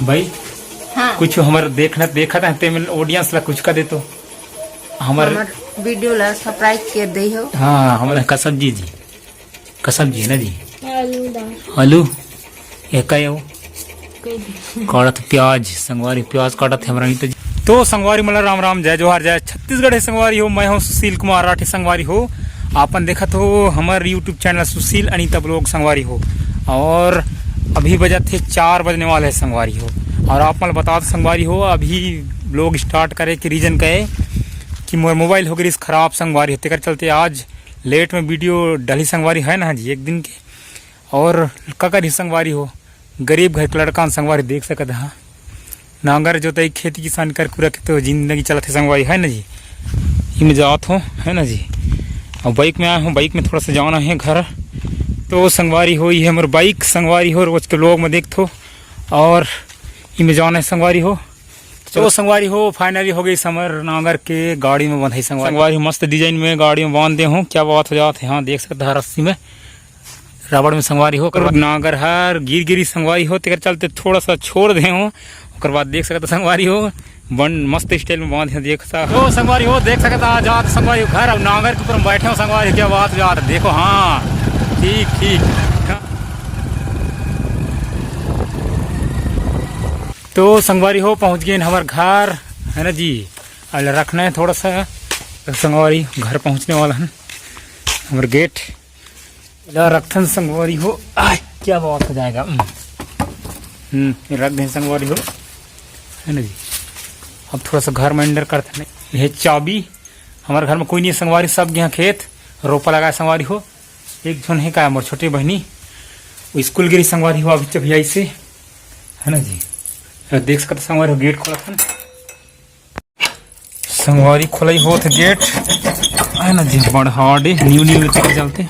भाई हाँ कुछ हमारे देखा था ते ऑडियंस ला कुछ का दे तो हमारे वीडियो ला सब्सक्राइब कर दे हो। हाँ हमारे कसम जी है ना जी आलू एक काटत प्याज संगवारी प्याज काटत है हमारा तो संगवारी मला राम राम जय जोहार जय छत्तीसगढ़ है संगवारी हो। मैं हूँ सुशील कुमार राठी संगवारी हो। आपन देखा तो हमारे यूट्यूब चैनल सुशील अनीता ब्लॉग संगवारी हो। और अभी बजा थे 4 बजने वाले है संगवारी हो। और आप मैं बता संगवारी हो अभी ब्लॉग स्टार्ट करे के रीजन कहे कि मोर मोबाइल हो गई खराब संगवारी होते कर चलते आज लेट में वीडियो डली संगवारी है ना जी एक दिन के। और ककर संगवारी हो गरीब घर के लड़का संगवारी देख सकते हाँ नांगर जोताई खेती किसान कर पूरा तो जिंदगी चलते संगवारी है ना जी। इनमें जात हो है ना जी। और बाइक में आया हूँ बाइक में थोड़ा सा जाना है घर तो संगवारी हो ये हमारे बाइक संगवारी हो रोज के लोग में देखो। और इनमें जाना है संगवारी हो तो संगवारी हो फाइनली हो गई समर नांगर के गाड़ी में बंधाई संगवारी मस्त डिजाइन में गाड़ी में बांध दे हूँ क्या बात हो जात है। हाँ देख सकते हैं रस्सी में रबड़ में संगवारी हो कर नांगर हर गिरी संगवारी हो तेकर चलते थोड़ा सा छोड़ दे हूँ और बाद देख सकते संगवारी हो बन मस्त स्टाइल में बांध देख सकता संगवारी हो देख सकता जात संगवारी हो घर अब नांगर के ऊपर बैठे हो संगवारी क्या बात हो जात देखो। हाँ ठीक तो संगवारी हो पहुंच गए हमारे घर है ना जी। अल रखना है थोड़ा सा संगवारी घर पहुंचने वाला है हमारे गेट रखन संगवारी हो आय क्या बात हो जाएगा। रख दें संगवारी हो है ना जी। अब थोड़ा सा घर में अंडर करते नहीं यह चाबी हमारे घर में कोई नहीं है संगवारी सब यहाँ खेत रोपा लगा संगवारी हो। एक झन है का मोर छोटी बहनी वो स्कूल गिरी संगवारी हो अभी चबियाई से है ना जी। देख सकते संगवारी हो गेट खोला था संगवारी खोलाई हो थे गेट है ना जी। बढ़ाड़े न्यू लेते चलते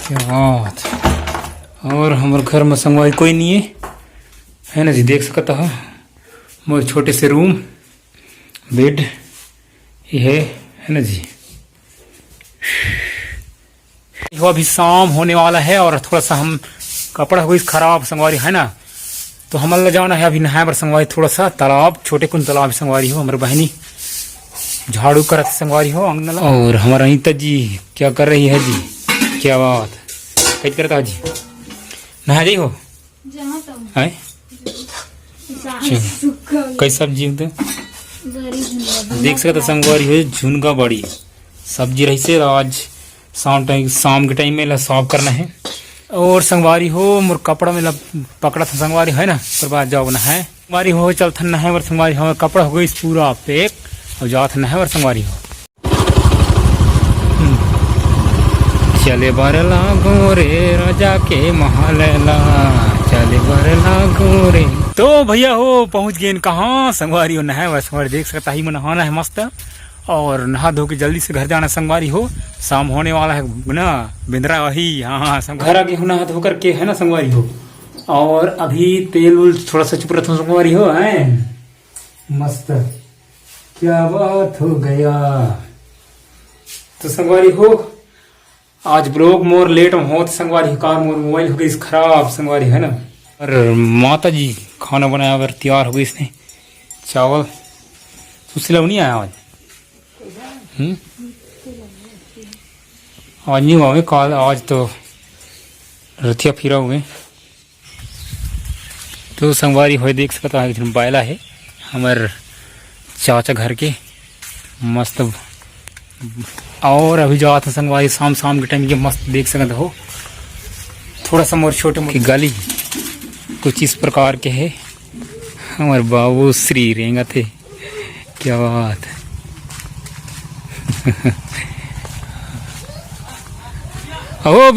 क्या बात। और हमारे घर में संगवारी कोई नहीं है ना जी। देख सकता है मोर छोटे से रूम बेड ये है ना जी। वो अभी शाम होने वाला है और थोड़ा सा हम कपड़ा हो गई खराब संगवारी है ना तो हमारे जाना है अभी नहाए पर संगवारी थोड़ा सा तालाब छोटे कुन तालाब संगवारी हो। हमारी बहनी झाड़ू करत संगवारी हो अंगना और हमारा अनीता जी क्या कर रही है जी क्या बात कैसे करता जी नहा जाई हो है कई सब्जी तो देख सकते संगवारी हो झुनगा बड़ी सब्जी रही से आज शाम के टाइम में साफ करना है। और संगवारी हो मोर कपड़ा में पकड़ा था संगवारी है ना फिर बाद जाओ ना है संगवारी हो चलता न है और संगवारी हमारा कपड़ा हो गई पूरा पैक और जात न है और संगवारी हो चले बर लागो रे राजा के महलला चले बर लागो रे। तो भैया हो पहुंच गए कहाँ संगवारी हो नहाए और संगवारी देख सकता ही में नहाना है मस्त और नहा धो के जल्दी से घर जाना संगवारी हो शाम होने वाला है ना बिंद्रा वही। हाँ घर आगे हो नहा धो करके है ना संगवारी हो। और अभी तेल उल थोड़ा सा चुप रहा संगवारी हो है मस्त क्या बात हो गया। तो संगवारी हो आज ब्लॉग मोर लेट में होत संगवारी कार मोर मोबाइल हो गई खराब संगवारी है ना। और माता जी खाना बनाया अगर तैयार हो गई इसने चावल सुशीला नहीं आया आज आज नहीं हुआ कल आज तो रथिया फिरा हुए। तो संगवारी हो देख सकता है बायला है हमारे चाचा घर के मस्त। और अभी जाओ था संगवारी शाम के टाइम के मस्त देख सकते हो थोड़ा सा मोर छोटे मोटे गली कुछ इस प्रकार के है। हमारे बाबू श्री रेंगा थे क्या बात ओ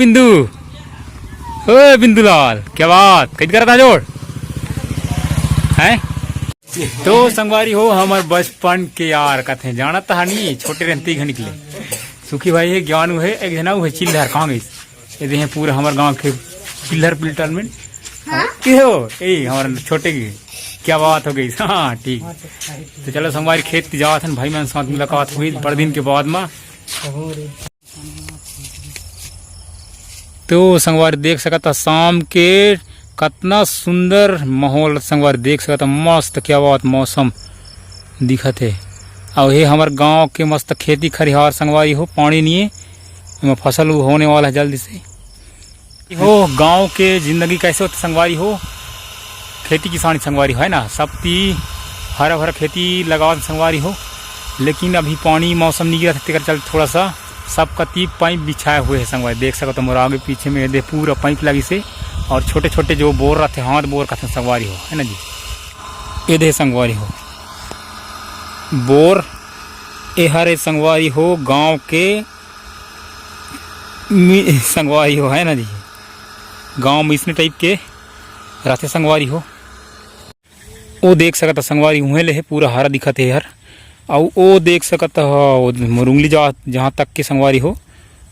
बिंदुलाल क्या बात कैद करता जोड़ है। तो संगवारी हो हमारे बचपन के यार कथे जाना था नहीं छोटे रहते ही निकले सुखी भाई है ज्ञान है एक जना है चिल्हर कहाँ गई ये पूरा हमारे गांव के चिल्हर पिल्टर में हो हमारे छोटे की क्या बात हो गई। हाँ ठीक तो चलो संगवारी खेत जावा था भाई मैंने साथ मुलाकात हुई बड़े दिन के बाद में। तो संगवारी देख सकता शाम के कितना सुंदर माहौल संगवारी देख सकत मस्त क्या बात मौसम दिखत है। और ये हमार गांव के मस्त खेती खरिहार संगवारी हो पानी नहीं है फसल होने वाला है जल्दी से हो। गांव के जिंदगी कैसे होती संगवारी हो, खेती किसानी संगवारी है ना, सब ती हरा भरा खेती लगावत संगवारी हो। लेकिन अभी पानी मौसम नहीं गिरा था चल थोड़ा सा सब कती पाइप बिछाए हुए है संगवारी देख सकते मोर आगे पीछे में दे पूरा पाइप लगी से। और छोटे छोटे जो बोर रहते हाथ बोर का संगवारी हो है ना जी, ये दे संगवारी हो बोर ए हरे संगवारी हो गांव के संगवारी हो है ना जी। गांव में इसने टाइप के रहते संगवारी हो। वो देख सकता संगवारी उहे ले है पूरा हरा दिखत है यार। और वो देख सकता हो मुरुंगली जहाँ तक के संगवारी हो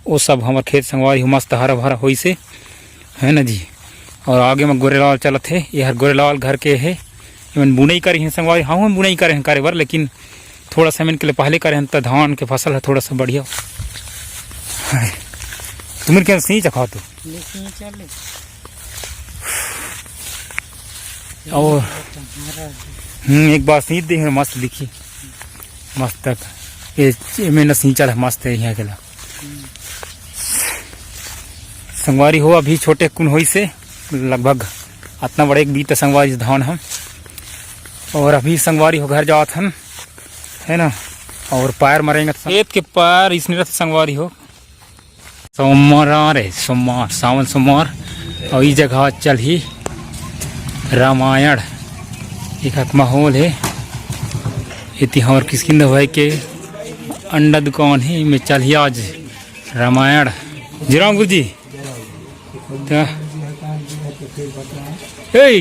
वो सब हमार खेत संगवारी हो मस्त हरा भरा हो से है ना जी। और आगे में गोरेलाल चलत है, ये हर गोरेलाल घर के है। इमन बुनाई करे हैं संगवारी, हाँ हम बुनाई करे हैं करे बर, लेकिन थोड़ा सा इनके लिए पहले करे हैं तो धान के फसल है थोड़ा सा बढ़िया। तुम्हें क्या सही चखा तो और एक बार सही देख मस्त दिखी मस्त तक ये में नसी चल मस्त है यहाँ के ला संगवारी हो। अभी छोटे कुन हो से लगभग इतना बड़े एक बीत संगवारी धान हम। और अभी संगवारी हो घर जात हम है ना। और पैर मरेंगे खेत के पैर इसने रहते संगवारी हो। सोमवार आ रहे सोमवार सावन सोमवार और इस जगह चल ही रामायण एक माहौल है। इतिहास किसकिन भाई के अंडा दुकान है में चल ही आज रामायण जीराम गुरु जी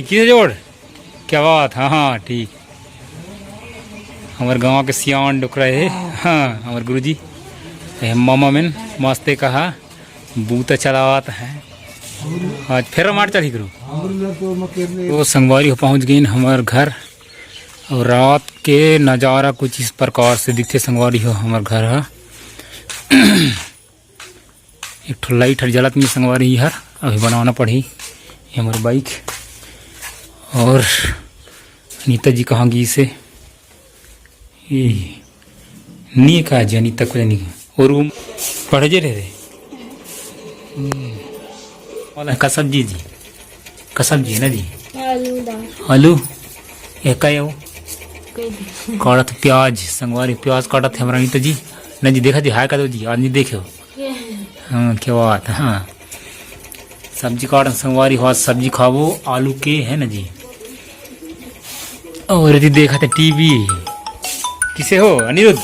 किसे जोड़ क्या बात। हाँ हाँ ठीक हमारे गांव के सियान डुक रहे है। हाँ हमारे गुरु जी मामा में मस्ते कहा बूता चलावात है आज फिर मार चली करूँ। वो संगवारी हो पहुँच गई हमारे घर। और रात के नज़ारा कुछ इस प्रकार से दिखते संगवारी हो हमारे घर है। एक ठो लाइट हर जलत में संगवारी हर अभी बनाना पड़ी ये हमारी बाइक। और अनीता जी कहाँ गई से ये नहीं कहा जी अनीता को नहीं और रूम पढ़े जे रहे का सब्जी जी का सब्जी ना जी आलू एक काटत प्याज संगवारी प्याज काटत हमारा अनीता जी ना जी देखा जी हाय का दो जी आज नहीं देखे हाँ क्या बात है। हाँ सब्जी काटन संगवारी हो सब्जी खावो आलू के है ना जी। और यदि देखा थे टीवी किसे हो अनिरुद्ध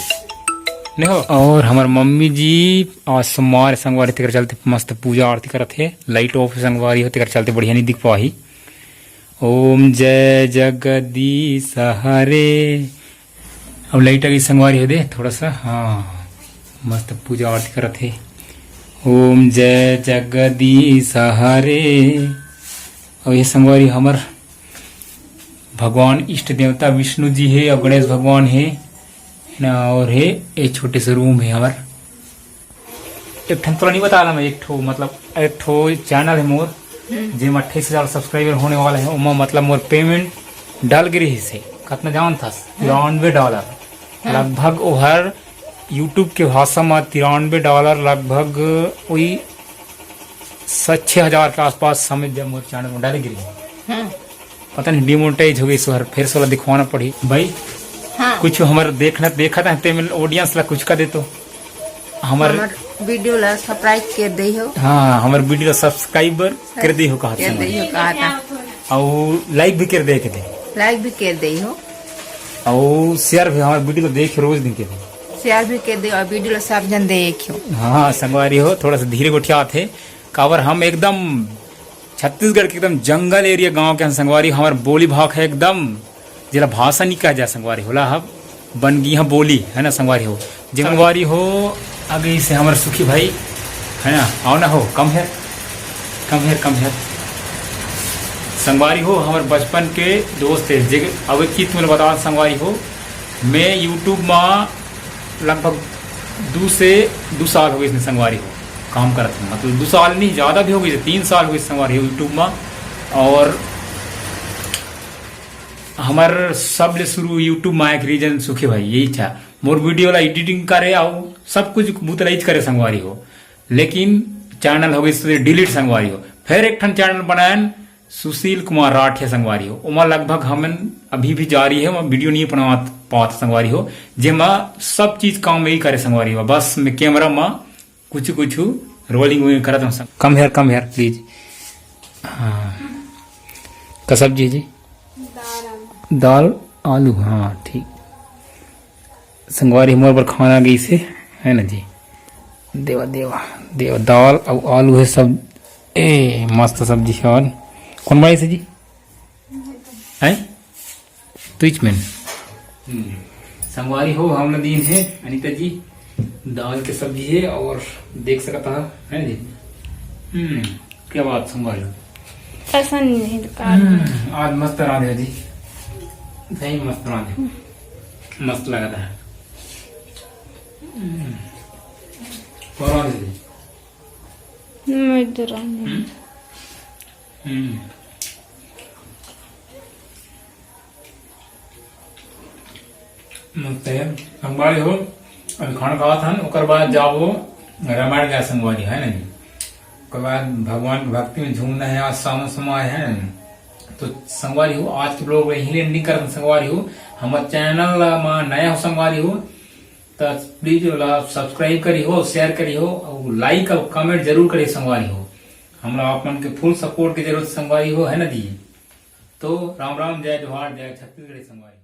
नहीं हो। और हमारे मम्मी जी आज सोमवार संगवारी तेकर चलते मस्त पूजा आरती करत है लाइट ऑफ संगवारी हो तेकर चलते बढ़िया नहीं दिख पाही। ओम जय जगदीश हरे अब लाइट अगी संगवारी हो दे थोड़ा सा। हाँ मस्त पूजा आरती करत है। ओम जय जगदीश हरे। और ये संगवारी हमार भगवान इष्ट देवता विष्णु जी है और गणेश भगवान है ना। और है एक छोटे से रूम है हमार। एक ठन तो नहीं बता रहा मैं एक ठो मतलब एक ठो चैनल है मोर जिम 28,000 सब्सक्राइबर होने वाला है। उमा मतलब मोर पेमेंट डाल गिरी से कितना जान था $93 लगभग ओहर यूट्यूब के भाषा में $93 लगभग वही 6,000 के आसपास समझ जब मोर चैनल में डाल गिरी पता नहीं डिमोनेटाइज हो गई सो फिर से दिखवाना पड़ी भाई। हाँ। कुछ हमारे देखा था पेमेंट ऑडियंस ला कुछ का दे तो हमारे वीडियो ला सब्सक्राइब कर दे हो। हाँ हमारे वीडियो सब्सक्राइबर कर दी हो कहा था और लाइक भी कर दे के थे लाइक भी कर दे हो और शेयर भी हमारे वीडियो देख रोज दिन के शेयर भी कर दे और वीडियो सब जन देखियो। हाँ संगवारी हो थोड़ा सा धीरे गोठिया थे कावर हम एकदम छत्तीसगढ़ के एकदम जंगल एरिया गांव के संगवारी हमारे बोली भाग है एकदम जिला भाषा नहीं कहा जाए संगवारी होला हम बन गई बोली है ना संगवारी हो संगवारी हो आगे से हमारे सुखी भाई है ना आओ ना हो कम है संगवारी हो हमारे बचपन के दोस्त है जगह अब की तुम्हें बता संगवारी हो मैं यूट्यूब में लगभग 2 साल हो गए संगवारी हो काम करते मतलब 2 साल नहीं ज़्यादा भी हो गई 3 साल हो गए संगवारी हो यूट्यूब में और हमार सब ले शुरू यूट्यूब में एक रीजन सुखे भाई यही था मोर वीडियो ला एडिटिंग करे आओ सब कुछ बुतलाइज करे संगवारी हो, लेकिन चैनल हो गई डिलीट संगवारी हो। फिर एक ठन चैनल बनायन सुशील कुमार राठिया संगवारी हो, उमा लगभग हमें अभी भी जारी है, वहाँ वीडियो नहीं बना पात संगवारी हो, जेमा सब चीज काम में ही करे संगवारी हो। बस मैं कैमरा में कुछ कुछ रोलिंग करत हूँ। Come here please. हाँ का सब्जी जी? दाल आलू। हाँ ठीक। संगवारी हमारे पर खाना गई से है ना जी। देवा देवा देवा दाल और आलू है सब। ए मस्त सब्जी है। और कौन बाई से जी है तुझ में संगवारी हो हम दिन है अनिता जी। दाल की सब्जी है और देख सकता है जी। क्या बात संगवारी ऐसा नहीं आज मस्त राधे जी, सही मस्त राधे, मस्त लगा था। और राधे जी मैं इधर मस्त है। संगवारी हो अभी खाना खावा था ना, ओकर बाद जाओ रामायण गया संगवारी है ना जी। ओकर बाद भगवान की भक्ति में झूमना है। आज शाम समय है ना, तो संगवारी हो आज के लोग यही नहीं कर संगवारी हो। हमारे चैनल में नया हो संगवारी हो तो प्लीज सब्सक्राइब करी हो, शेयर करी हो और लाइक और कमेंट जरूर करी संगवारी हो। हमरा आप मन के फुल सपोर्ट की जरूरत संगवारी हो है ना जी। तो राम राम, जय जोहार, जय छत्तीसगढ़ी संगवारी।